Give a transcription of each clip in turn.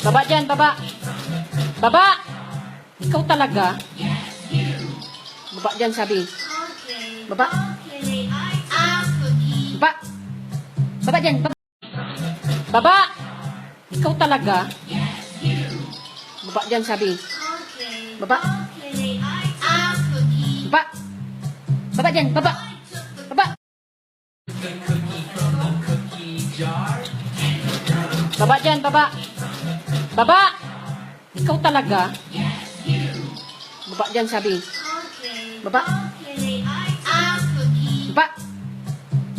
Baba dyan, baba. Baba! Ikaw talaga? Baba dyan, sabi. Baba. Baba. Baba dyan, baba. Baba! Ikaw talaga? Baba dyan, sabi. Baba. Baba. Baba dyan, baba. Baba. Baba dyan, baba. Baba! Ikaw talaga? Baba dyan, sabi. Baba. Baba.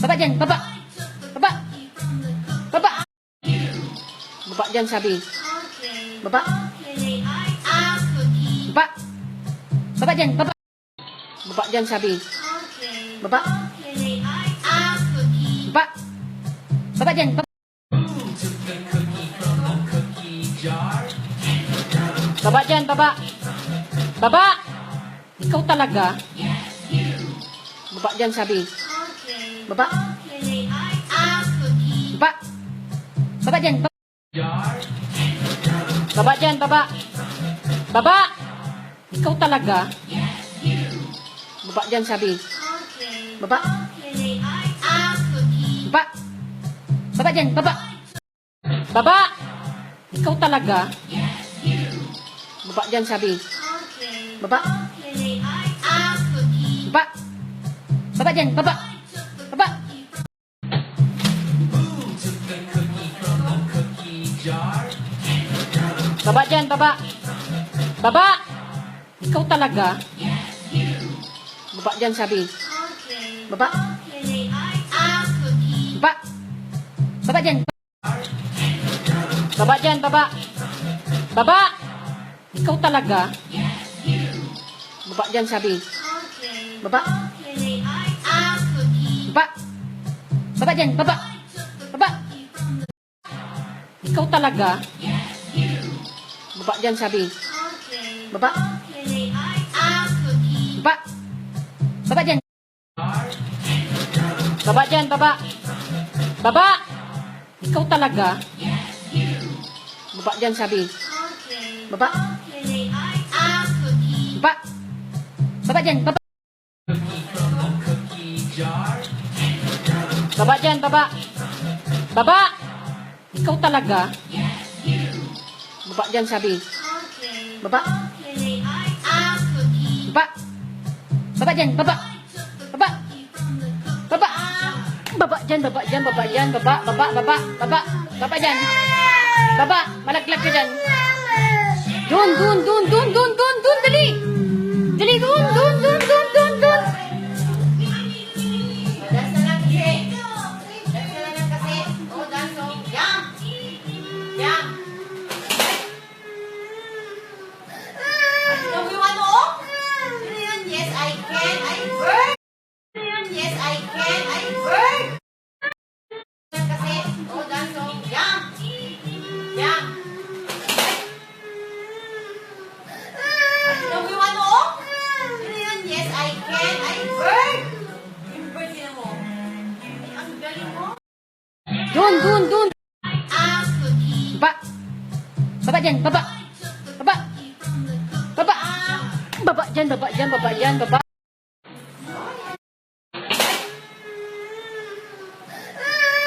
Baba dyan, baba. Baba. Baba. Baba dyan, sabi. Baba. Baba. Baba dyan, baba. Baba dyan, sabi. Baba. Baba. Baba dyan, baba. Baba dyan, baba. Baba! Ikaw talaga? Baba dyan, sabi. Baba. Baba. Baba dyan, baba. Baba dyan, baba. Baba! Ikaw talaga? Baba dyan, sabi. Baba. Baba. Baba dyan, baba. Baba! Ikaw talaga? Baba dyan, sabi. Baba. Baba. Baba dyan, baba. Baba. Baba dyan, baba. Baba! Ikaw talaga? Baba dyan, sabi. Baba. Baba. Baba dyan. Baba dyan, baba. Baba! Ikaw talaga? Baba dyan, sabi. Baba. Baba. Baba dyan, baba. Baba. Ikaw talaga? Baba dyan, sabi. Baba. Baba. Baba dyan. Baba dyan, baba. Baba! Ikaw talaga? Baba dyan, sabi. Baba. Baba. Baba dyan, baba. Baba dyan, baba. Baba! Ikaw talaga? Baba dyan, sabi. Baba. Baba. Baba dyan, baba. Baba. Baba. Baba dyan, baba dyan, baba dyan, baba, baba, baba, baba. Baba dyan. Baba, malaglag ka dyan. Dun, dun, dun, dun, dun, dun, dun, dali. Dali, dun, dun, dun, dun, dun, dun. Dance na lang kasi. Dance na lang kasi. Oh, dance oh. Yang. Yang. Ano yung ano oh? Ano yun? Yes, I can. I work. Ano yun? Yes, I can. I work. Kasi. Oh, dance oh. Yang. Yang. Ano yung ano oh? Ano yun? Yes, I can. I work. Yung bird yun mo. Ay, ang galing mo. Dun, dun, dun. Actually. Baba. Baba dyan, baba. Baba. Baba. Baba dyan, baba dyan, baba dyan, baba.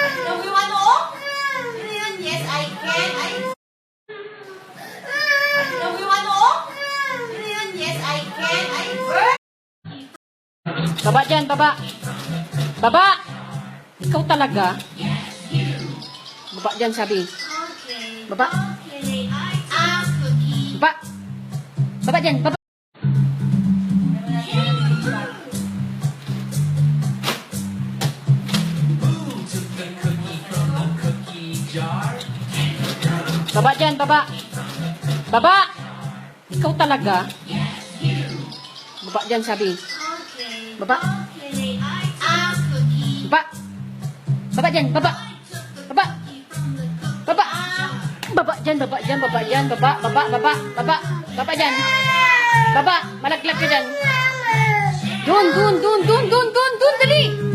Ano yung ano oh? Ano yun? Yes, I can. I Ano yung ano oh? Ano yun? Yes, I can. I work. Baba dyan, baba. Baba! Ikaw talaga? Baba dyan, sabi. Baba. Baba. Baba dyan, baba. Baba dyan, baba. Baba! Ikaw talaga? Baba dyan, sabi. Baba. Baba. Baba dyan, baba. Baba. Baba. Baba dyan, baba dyan, baba dyan, baba, baba, baba, baba. Baba dyan. Baba, malaglag ka dyan. Dun, dun, dun, dun, dun, dun, dun, dali.